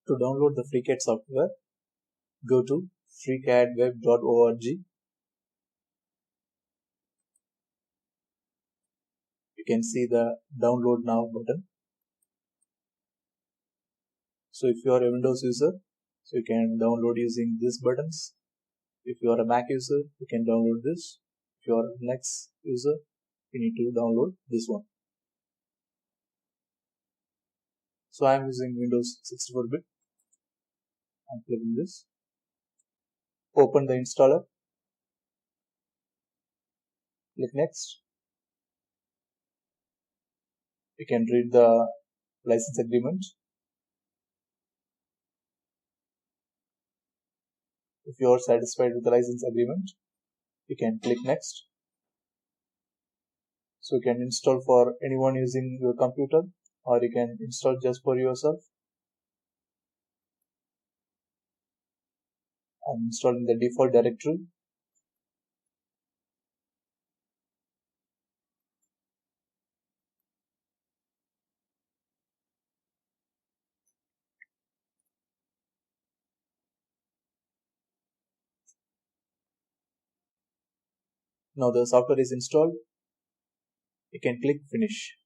To download the FreeCAD software, go to freecadweb.org. You can see the download now button. So if you are a Windows user, so you can download using these buttons. If you are a Mac user, you can download this. If you are a Linux user, you need to download this one. So I am using Windows 64-bit. I'm clicking this. Open the installer. Click next. You can read the license agreement. If you are satisfied with the license agreement, you can click next. So you can install for anyone using your computer, or you can install just for yourself. I'm installing the default directory. Now the software is installed. You can click finish.